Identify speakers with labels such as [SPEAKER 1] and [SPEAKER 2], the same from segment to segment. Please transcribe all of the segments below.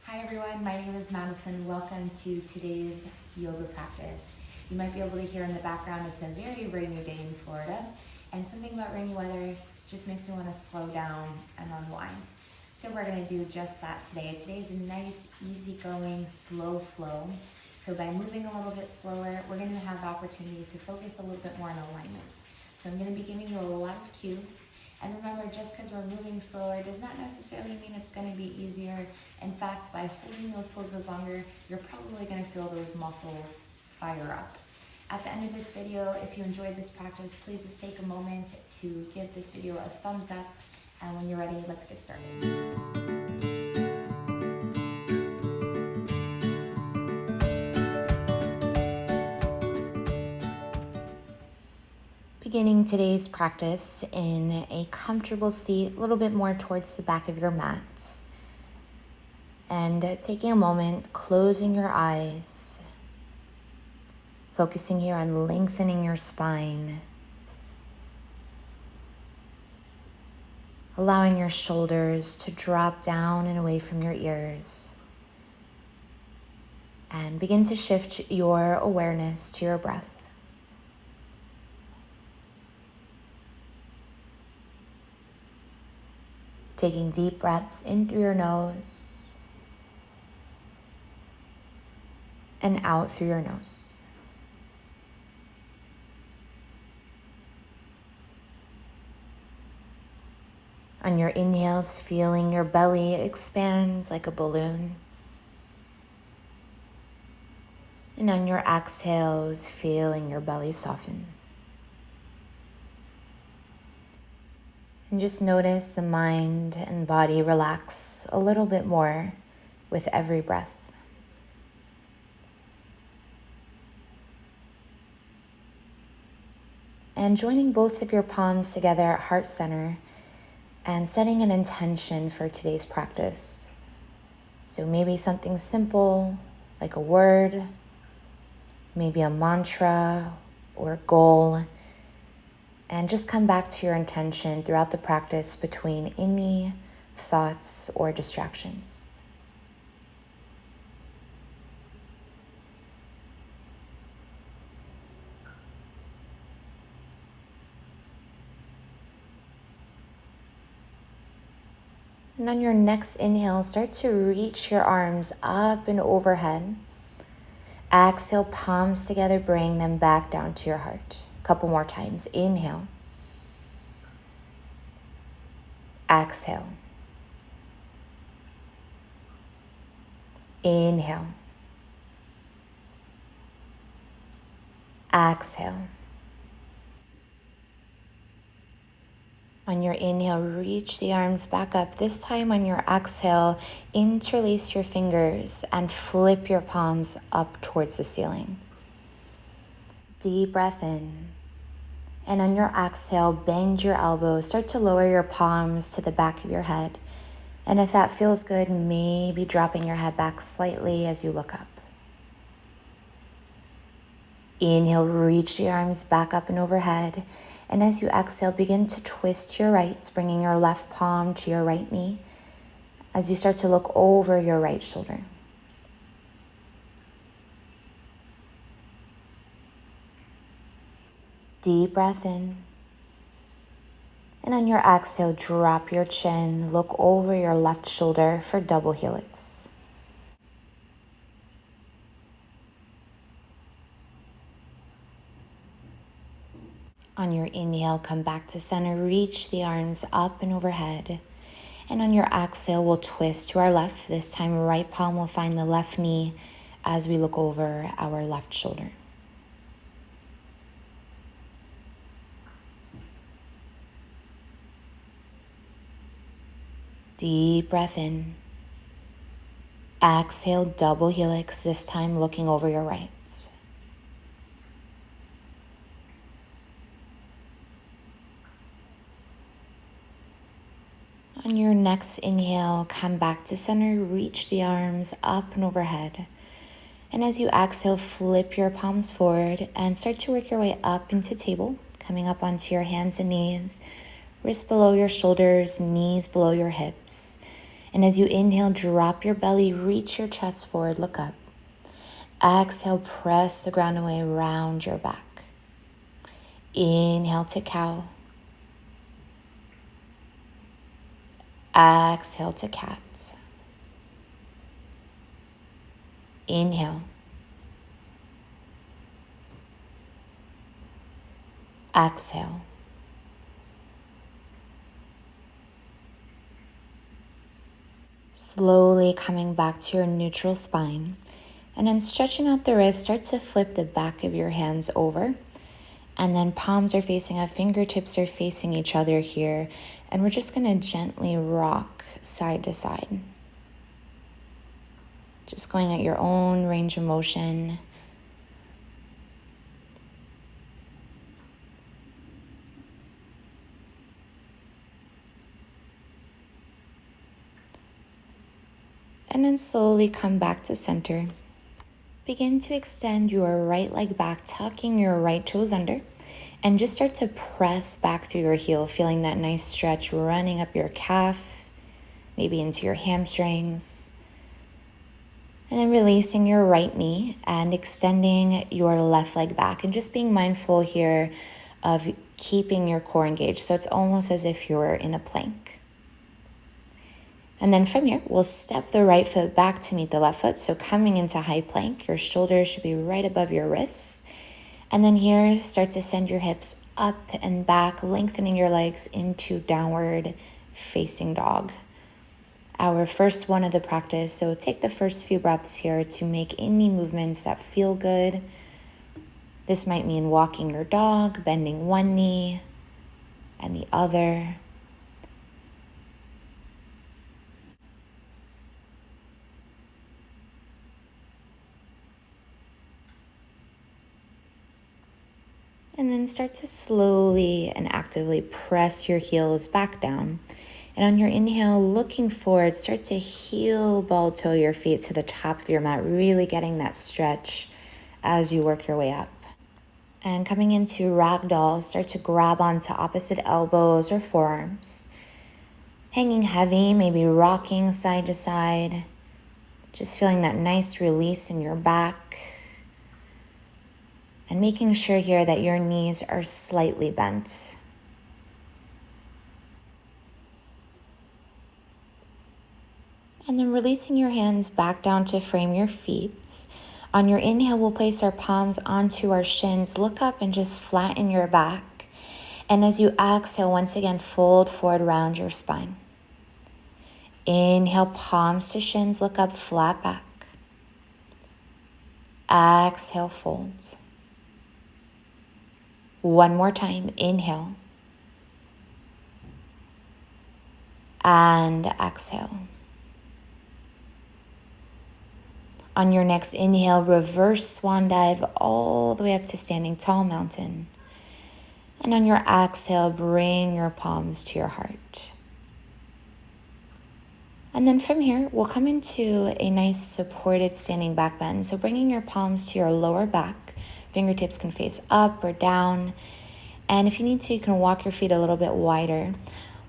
[SPEAKER 1] Hi everyone, my name is Madison. Welcome to today's yoga practice. You might be able to hear in the background it's a very rainy day in Florida, and something about rainy weather just makes me want to slow down and unwind. So we're going to do just that today. Today's a nice, easygoing, slow flow. So by moving a little bit slower, we're going to have the opportunity to focus a little bit more on alignment. So I'm going to be giving you a lot of cues. And remember, just because we're moving slower does not necessarily mean it's going to be easier. In fact, by holding those poses longer, you're probably going to feel those muscles fire up. At the end of this video, if you enjoyed this practice, please just take a moment to give this video a thumbs up. And when you're ready, let's get started. Beginning today's practice in a comfortable seat, a little bit more towards the back of your mat. And taking a moment, closing your eyes, focusing here on lengthening your spine, allowing your shoulders to drop down and away from your ears, and begin to shift your awareness to your breath. Taking deep breaths in through your nose and out through your nose. On your inhales, feeling your belly expands like a balloon. And on your exhales, feeling your belly soften. And just notice the mind and body relax a little bit more with every breath. And joining both of your palms together at heart center and setting an intention for today's practice. So maybe something simple like a word, maybe a mantra or a goal. And just come back to your intention throughout the practice between any thoughts or distractions. And on your next inhale, start to reach your arms up and overhead. Exhale, palms together, bring them back down to your heart. A couple more times. Inhale. Exhale. Inhale. Exhale. On your inhale, reach the arms back up. This time on your exhale, interlace your fingers and flip your palms up towards the ceiling. Deep breath in. And on your exhale, bend your elbows. Start to lower your palms to the back of your head. And if that feels good, maybe dropping your head back slightly as you look up. Inhale, reach the arms back up and overhead. And as you exhale, begin to twist to your right, bringing your left palm to your right knee as you start to look over your right shoulder. Deep breath in. And on your exhale, drop your chin, look over your left shoulder for double helix. On your inhale, come back to center, reach the arms up and overhead. And on your exhale, we'll twist to our left. This time, right palm will find the left knee as we look over our left shoulder. Deep breath in. Exhale, double helix, this time looking over your right. On your next inhale, come back to center, reach the arms up and overhead. And as you exhale, flip your palms forward and start to work your way up into table, coming up onto your hands and knees, wrists below your shoulders, knees below your hips. And as you inhale, drop your belly, reach your chest forward, look up. Exhale, press the ground away, round your back. Inhale to cow. Exhale to cat. Inhale. Exhale. Slowly coming back to your neutral spine. And then stretching out the wrist, start to flip the back of your hands over. And then palms are facing up, fingertips are facing each other here. And we're just going to gently rock side to side. Just going at your own range of motion. And then slowly come back to center. Begin to extend your right leg back, tucking your right toes under, and just start to press back through your heel, feeling that nice stretch running up your calf, maybe into your hamstrings. And then releasing your right knee and extending your left leg back, and just being mindful here of keeping your core engaged. So it's almost as if you're in a plank. And then from here, we'll step the right foot back to meet the left foot. So coming into high plank, your shoulders should be right above your wrists. And then here, start to send your hips up and back, lengthening your legs into downward facing dog. Our first one of the practice. So take the first few breaths here to make any movements that feel good. This might mean walking your dog, bending one knee and the other. And then start to slowly and actively press your heels back down. And on your inhale, looking forward, start to heel ball toe your feet to the top of your mat, really getting that stretch as you work your way up. And coming into ragdoll, start to grab onto opposite elbows or forearms. Hanging heavy, maybe rocking side to side. Just feeling that nice release in your back. And making sure here that your knees are slightly bent. And then releasing your hands back down to frame your feet. On your inhale, we'll place our palms onto our shins. Look up and just flatten your back. And as you exhale, once again, fold forward, round your spine. Inhale, palms to shins, look up, flat back. Exhale, fold. One more time, inhale. And exhale. On your next inhale, reverse swan dive all the way up to standing tall mountain. And on your exhale, bring your palms to your heart. And then from here, we'll come into a nice supported standing back bend. So bringing your palms to your lower back. Fingertips can face up or down. And if you need to, you can walk your feet a little bit wider.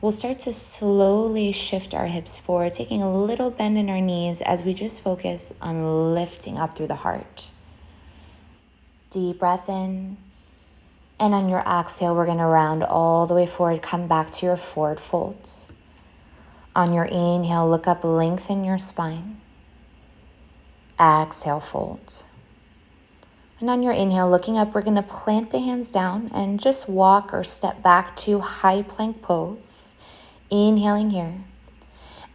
[SPEAKER 1] We'll start to slowly shift our hips forward, taking a little bend in our knees as we just focus on lifting up through the heart. Deep breath in. And on your exhale, we're going to round all the way forward. Come back to your forward folds. On your inhale, look up, lengthen your spine. Exhale, fold. And on your inhale, looking up, we're going to plant the hands down and just walk or step back to high plank pose. Inhaling here.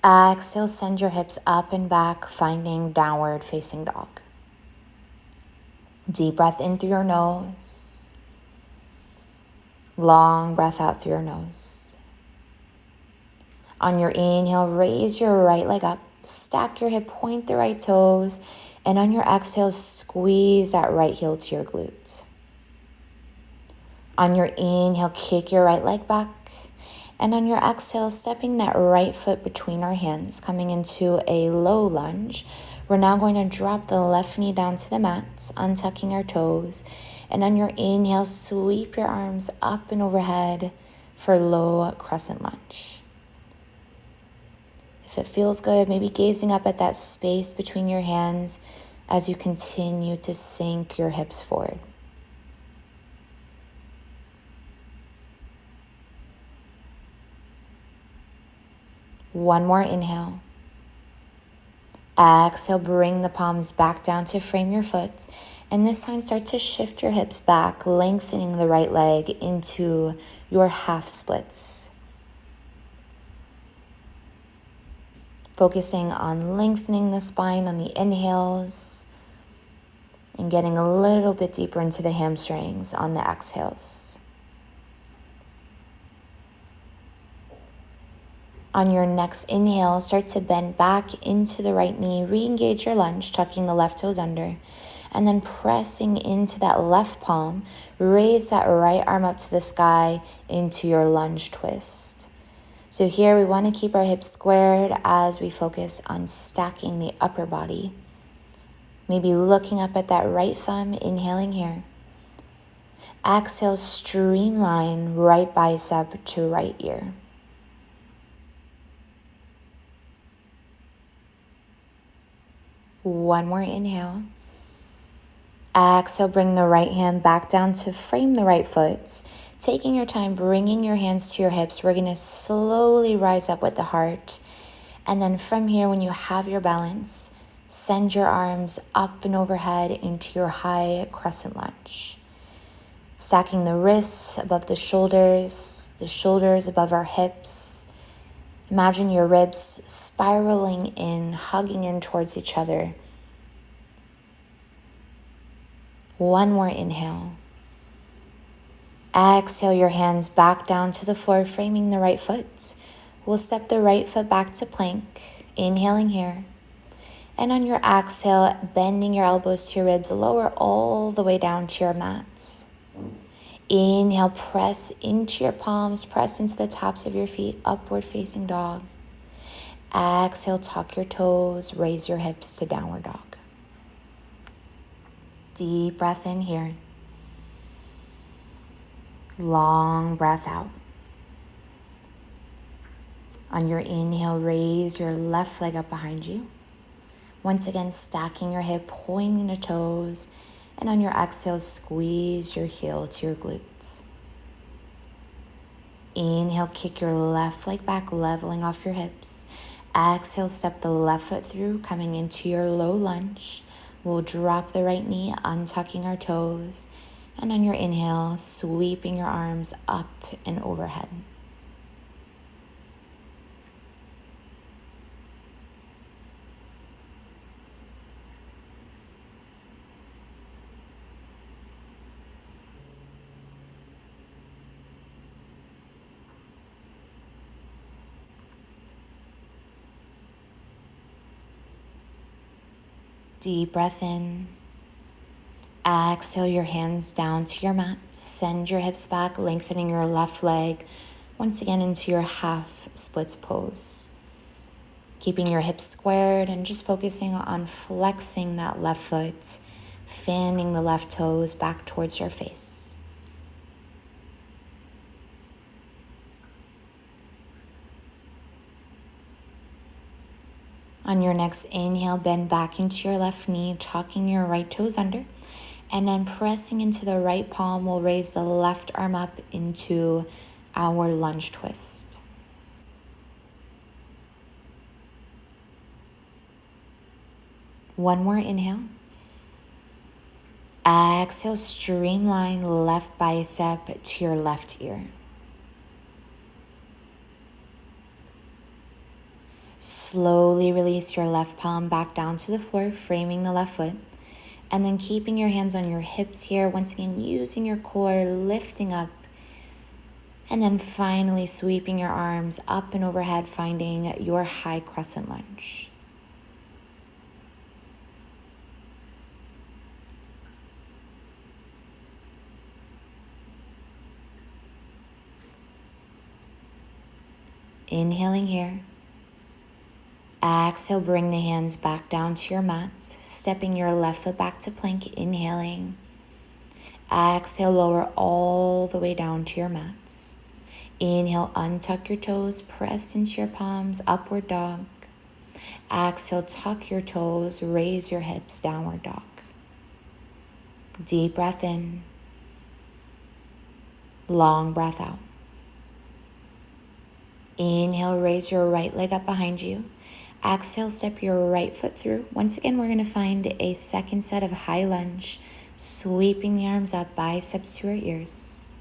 [SPEAKER 1] Exhale, send your hips up and back, finding downward facing dog. Deep breath in through your nose. Long breath out through your nose. On your inhale, raise your right leg up, stack your hip, point the right toes. And on your exhale, squeeze that right heel to your glute. On your inhale, kick your right leg back. And on your exhale, stepping that right foot between our hands, coming into a low lunge. We're now going to drop the left knee down to the mat, untucking our toes. And on your inhale, sweep your arms up and overhead for low crescent lunge. If it feels good, maybe gazing up at that space between your hands as you continue to sink your hips forward. One more inhale. Exhale, bring the palms back down to frame your foot. And this time start to shift your hips back, lengthening the right leg into your half splits. Focusing on lengthening the spine on the inhales and getting a little bit deeper into the hamstrings on the exhales. On your next inhale, start to bend back into the right knee, re-engage your lunge, tucking the left toes under, and then pressing into that left palm, raise that right arm up to the sky into your lunge twist. So here we want to keep our hips squared as we focus on stacking the upper body. Maybe looking up at that right thumb, inhaling here. Exhale, streamline right bicep to right ear. One more inhale. Exhale, bring the right hand back down to frame the right foot. Taking your time, bringing your hands to your hips. We're going to slowly rise up with the heart. And then from here, when you have your balance, send your arms up and overhead into your high crescent lunge. Stacking the wrists above the shoulders above our hips. Imagine your ribs spiraling in, hugging in towards each other. One more inhale. Exhale your hands back down to the floor, framing the right foot. We'll step the right foot back to plank, inhaling here. And on your exhale, bending your elbows to your ribs, lower all the way down to your mat. Inhale, press into your palms, press into the tops of your feet, upward facing dog. Exhale, tuck your toes, raise your hips to downward dog. Deep breath in here. Long breath out. On your inhale, raise your left leg up behind you. Once again, stacking your hip, pointing the toes. And on your exhale, squeeze your heel to your glutes. Inhale, kick your left leg back, leveling off your hips. Exhale, step the left foot through, coming into your low lunge. We'll drop the right knee, untucking our toes. And on your inhale, sweeping your arms up and overhead. Deep breath in. Exhale your hands down to your mat. Send your hips back, lengthening your left leg once again into your half splits pose. Keeping your hips squared and just focusing on flexing that left foot, fanning the left toes back towards your face. On your next inhale, bend back into your left knee, tucking your right toes under. And then pressing into the right palm, we'll raise the left arm up into our lunge twist. One more inhale. Exhale, streamline left bicep to your left ear. Slowly release your left palm back down to the floor, framing the left foot. And then keeping your hands on your hips here, once again using your core, lifting up. And then finally sweeping your arms up and overhead, finding your high crescent lunge. Inhaling here. Exhale, bring the hands back down to your mat, stepping your left foot back to plank, inhaling. Exhale, lower all the way down to your mats. Inhale, untuck your toes, press into your palms, upward dog. Exhale, tuck your toes, raise your hips, downward dog. Deep breath in. Long breath out. Inhale, raise your right leg up behind you. Exhale, step your right foot through. Once again, we're going to find a second set of high lunge, sweeping the arms up, biceps to our ears.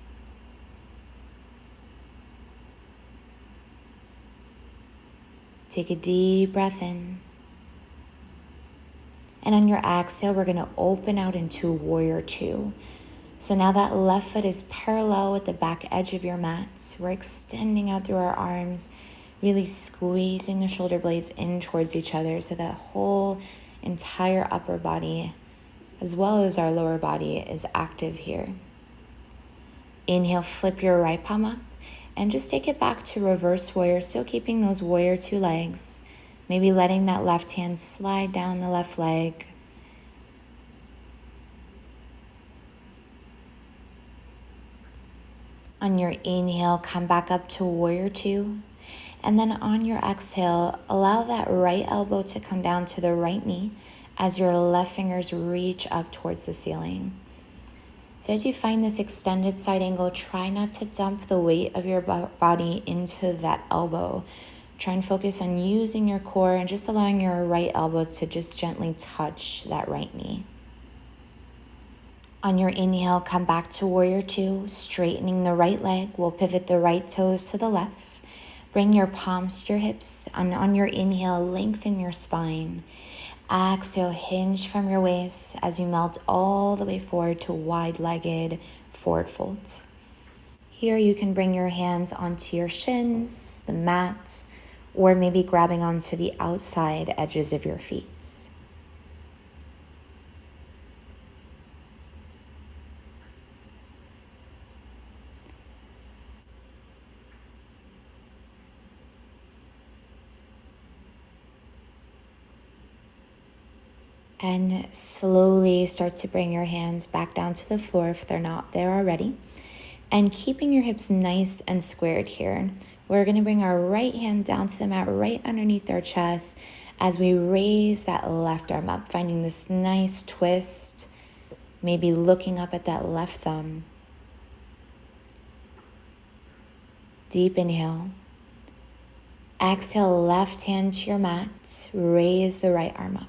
[SPEAKER 1] Take a deep breath in. And on your exhale, we're going to open out into warrior two. So now that left foot is parallel with the back edge of your mat. We're extending out through our arms, really squeezing the shoulder blades in towards each other so that whole entire upper body, as well as our lower body, is active here. Inhale, flip your right palm up and just take it back to reverse warrior, still keeping those warrior two legs. Maybe letting that left hand slide down the left leg. On your inhale, come back up to warrior two. And then on your exhale, allow that right elbow to come down to the right knee as your left fingers reach up towards the ceiling. So as you find this extended side angle, try not to dump the weight of your body into that elbow. Try and focus on using your core and just allowing your right elbow to just gently touch that right knee. On your inhale, come back to warrior two, straightening the right leg. We'll pivot the right toes to the left. Bring your palms to your hips. And on your inhale, lengthen your spine. Exhale, hinge from your waist as you melt all the way forward to wide-legged forward folds. Here you can bring your hands onto your shins, the mat, or maybe grabbing onto the outside edges of your feet. And slowly start to bring your hands back down to the floor if they're not there already. And keeping your hips nice and squared here. We're going to bring our right hand down to the mat right underneath our chest as we raise that left arm up, finding this nice twist, maybe looking up at that left thumb. Deep inhale. Exhale, left hand to your mat, raise the right arm up.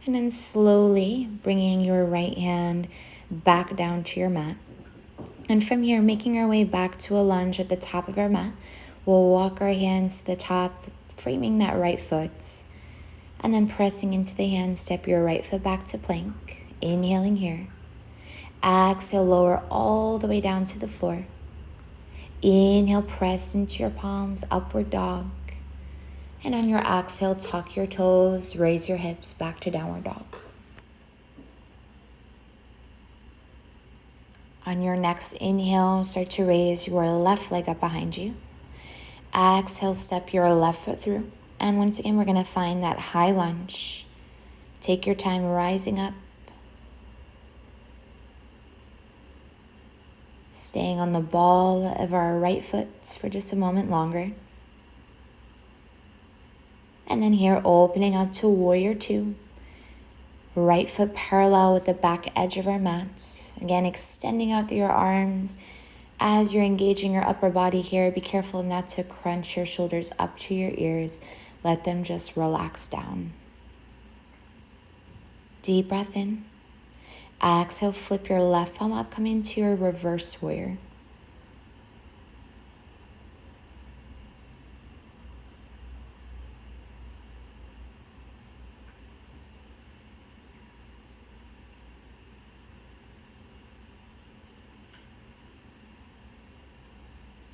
[SPEAKER 1] And then slowly bringing your right hand back down to your mat. And from here, making our way back to a lunge at the top of our mat, we'll walk our hands to the top, framing that right foot. And then pressing into the hand, step your right foot back to plank. Inhaling here. Exhale, lower all the way down to the floor. Inhale, press into your palms, upward dog. And on your exhale, tuck your toes, raise your hips back to downward dog. On your next inhale, start to raise your left leg up behind you. Exhale, step your left foot through. And once again, we're going to find that high lunge. Take your time rising up. Staying on the ball of our right foot for just a moment longer. And then here, opening out to warrior two. Right foot parallel with the back edge of our mat. Again, extending out through your arms. As you're engaging your upper body here, be careful not to crunch your shoulders up to your ears. Let them just relax down. Deep breath in. Exhale, flip your left palm up, come into your reverse warrior.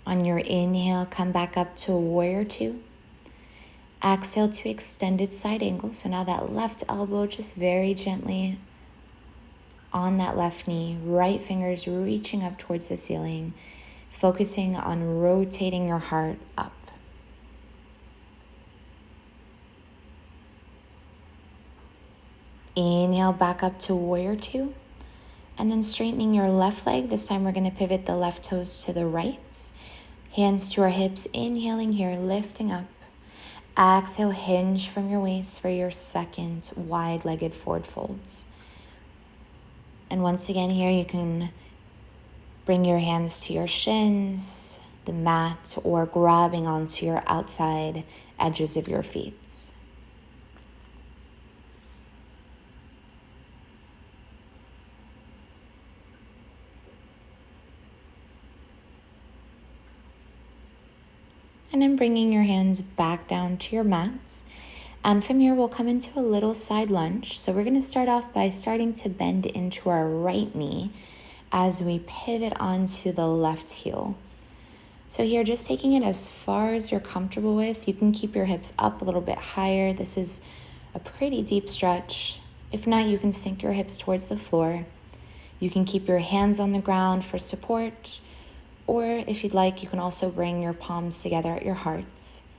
[SPEAKER 1] On your inhale, come back up to warrior two. Exhale to extended side angle. So now that left elbow just very gently on that left knee, right fingers reaching up towards the ceiling, focusing on rotating your heart up. Inhale back up to warrior two. And then straightening your left leg. This time we're going to pivot the left toes to the right. Hands to our hips, inhaling here, lifting up. Exhale, hinge from your waist for your second wide-legged forward folds. And once again here, you can bring your hands to your shins, the mat, or grabbing onto your outside edges of your feet. And then bringing your hands back down to your mats. And from here, we'll come into a little side lunge. So we're going to start off by starting to bend into our right knee as we pivot onto the left heel. So here, just taking it as far as you're comfortable with. You can keep your hips up a little bit higher. This is a pretty deep stretch. If not, you can sink your hips towards the floor. You can keep your hands on the ground for support. Or if you'd like, you can also bring your palms together at your hearts.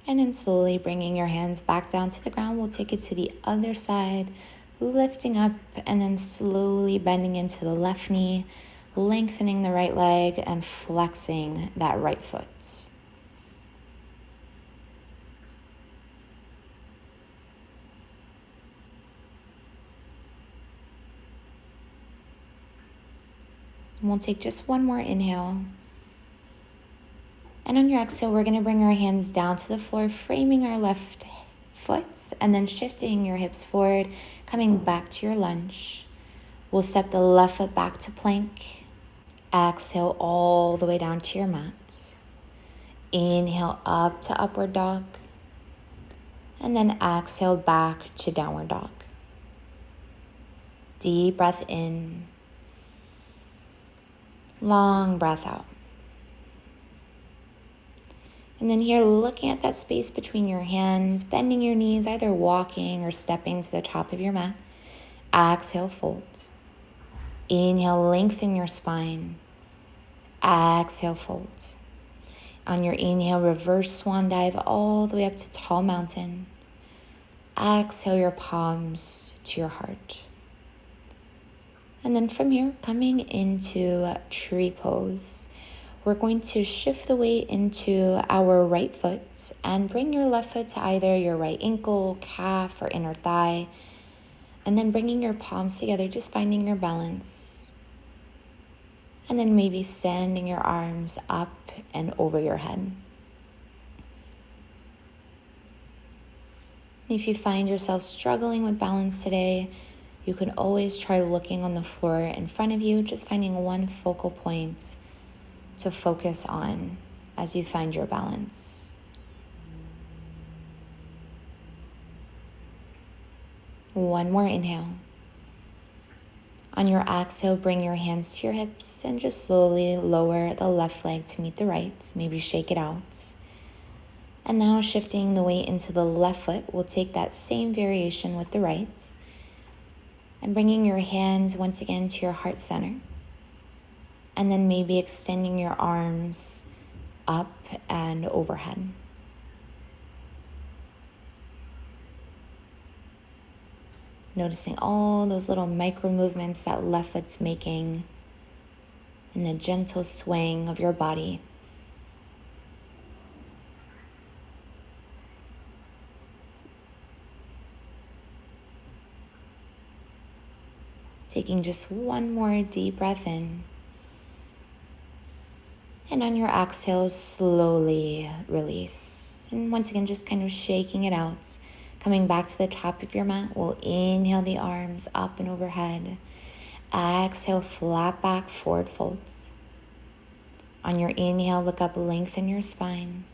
[SPEAKER 1] And then slowly bringing your hands back down to the ground, we'll take it to the other side, lifting up and then slowly bending into the left knee, lengthening the right leg and flexing that right foot. And we'll take just one more inhale. And on your exhale, we're going to bring our hands down to the floor, framing our left foot, and then shifting your hips forward, coming back to your lunge. We'll step the left foot back to plank. Exhale all the way down to your mat. Inhale up to upward dog. And then exhale back to downward dog. Deep breath in. Long breath out. And then here, looking at that space between your hands, bending your knees, either walking or stepping to the top of your mat. Exhale, fold. Inhale, lengthen your spine. Exhale, fold. On your inhale, reverse swan dive all the way up to tall mountain. Exhale your palms to your heart. And then from here, coming into tree pose, we're going to shift the weight into our right foot and bring your left foot to either your right ankle, calf, or inner thigh. And then bringing your palms together, just finding your balance. And then maybe sending your arms up and over your head. If you find yourself struggling with balance today, you can always try looking on the floor in front of you, just finding one focal point to focus on as you find your balance. One more inhale. On your exhale, bring your hands to your hips and just slowly lower the left leg to meet the right. Maybe shake it out. And now shifting the weight into the left foot, we'll take that same variation with the right. And bringing your hands once again to your heart center. And then maybe extending your arms up and overhead. Noticing all those little micro movements that left foot's making and the gentle swaying of your body. Taking just one more deep breath in. And on your exhale, slowly release. And once again, just kind of shaking it out. Coming back to the top of your mat, we'll inhale the arms up and overhead. Exhale, flat back, forward folds. On your inhale, look up, lengthen your spine.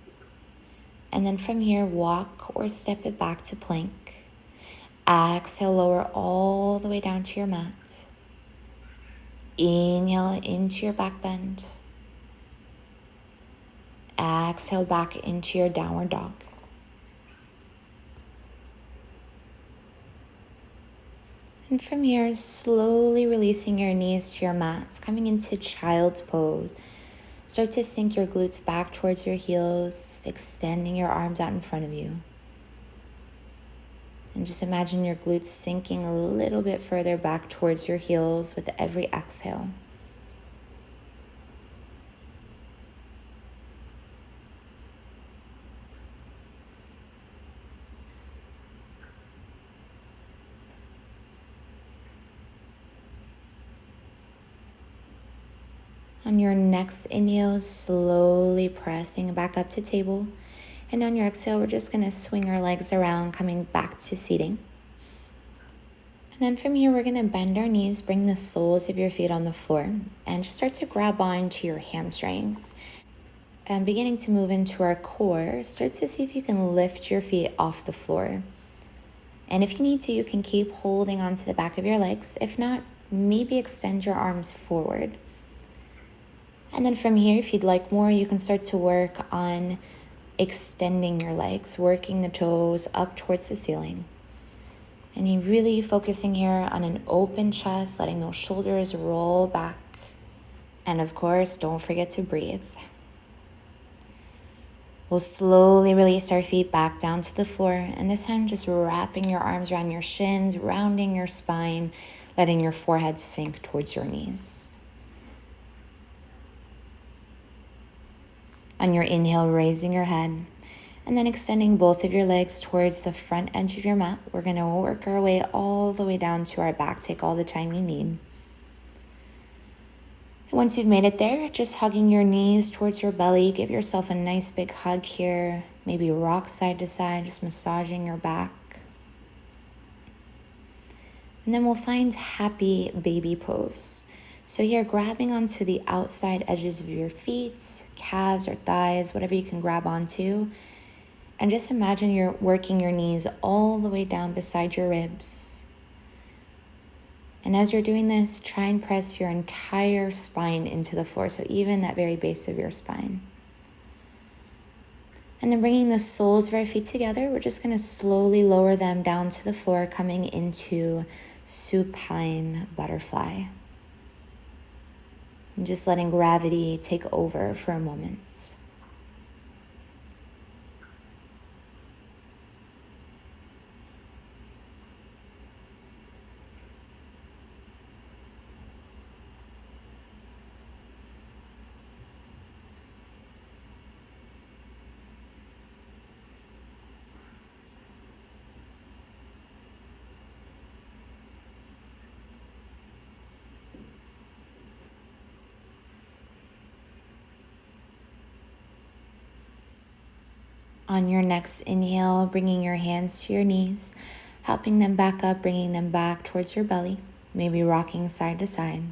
[SPEAKER 1] And then from here, walk or step it back to plank. Exhale, lower all the way down to your mat. Inhale into your back bend. Exhale back into your downward dog. And from here, slowly releasing your knees to your mat, coming into child's pose. Start to sink your glutes back towards your heels, extending your arms out in front of you. And just imagine your glutes sinking a little bit further back towards your heels with every exhale. On your next inhale, slowly pressing back up to table. And on your exhale, we're just going to swing our legs around, coming back to seating. And then from here, we're going to bend our knees, bring the soles of your feet on the floor, and just start to grab on to your hamstrings. And beginning to move into our core, start to see if you can lift your feet off the floor. And if you need to, you can keep holding onto the back of your legs. If not, maybe extend your arms forward. And then from here, if you'd like more, you can start to work on extending your legs, working the toes up towards the ceiling. And you're really focusing here on an open chest, letting those shoulders roll back. And of course, don't forget to breathe. We'll slowly release our feet back down to the floor. And this time, just wrapping your arms around your shins, rounding your spine, letting your forehead sink towards your knees. On your inhale, raising your head, and then extending both of your legs towards the front edge of your mat. We're going to work our way all the way down to our back. Take all the time you need. And once you've made it there, just hugging your knees towards your belly. Give yourself a nice big hug here. Maybe rock side to side, just massaging your back. And then we'll find happy baby pose. So here, grabbing onto the outside edges of your feet, calves or thighs, whatever you can grab onto. And just imagine you're working your knees all the way down beside your ribs. And as you're doing this, try and press your entire spine into the floor, so even that very base of your spine. And then bringing the soles of our feet together, we're just going to slowly lower them down to the floor, coming into supine butterfly. And just letting gravity take over for a moment. On your next inhale, bringing your hands to your knees, helping them back up, bringing them back towards your belly, maybe rocking side to side.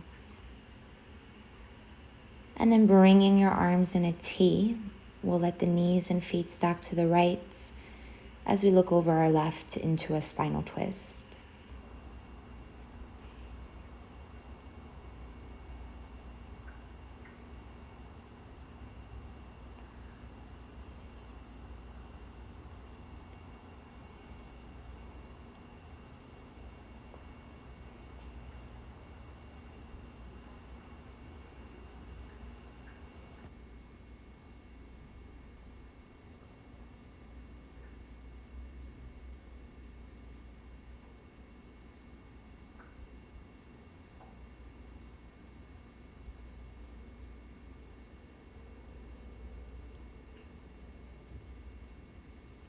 [SPEAKER 1] And then bringing your arms in a T, we'll let the knees and feet stack to the right as we look over our left into a spinal twist.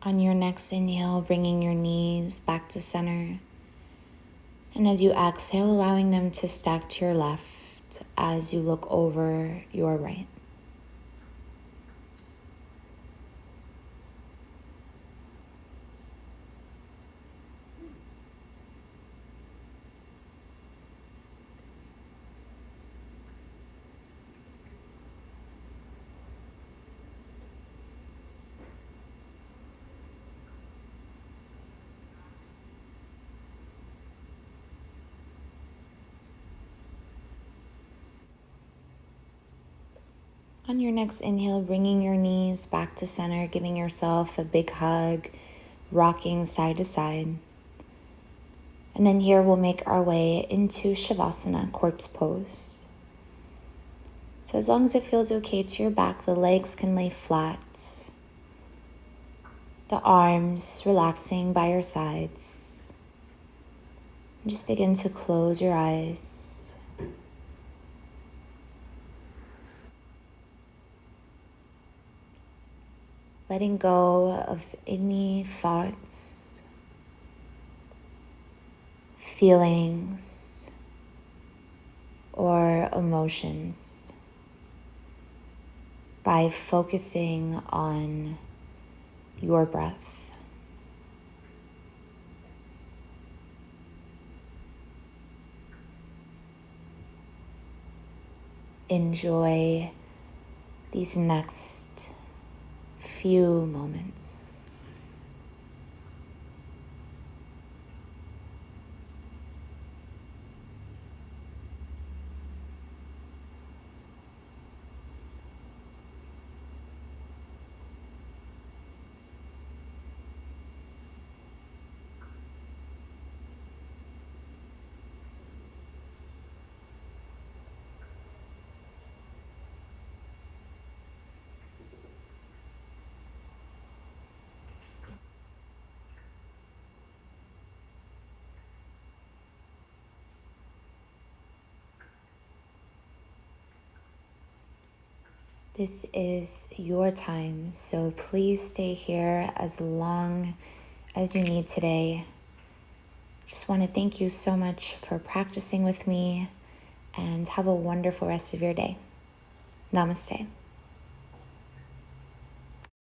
[SPEAKER 1] On your next inhale, bringing your knees back to center. And as you exhale, allowing them to stack to your left as you look over your right. On your next inhale, bringing your knees back to center, giving yourself a big hug, rocking side to side. And then here we'll make our way into Shavasana, corpse pose. So as long as it feels okay to your back, the legs can lay flat. The arms relaxing by your sides. Just begin to close your eyes. Letting go of any thoughts, feelings, or emotions by focusing on your breath. Enjoy these next few moments. This is your time, so please stay here as long as you need today. Just want to thank you so much for practicing with me and have a wonderful rest of your day. Namaste.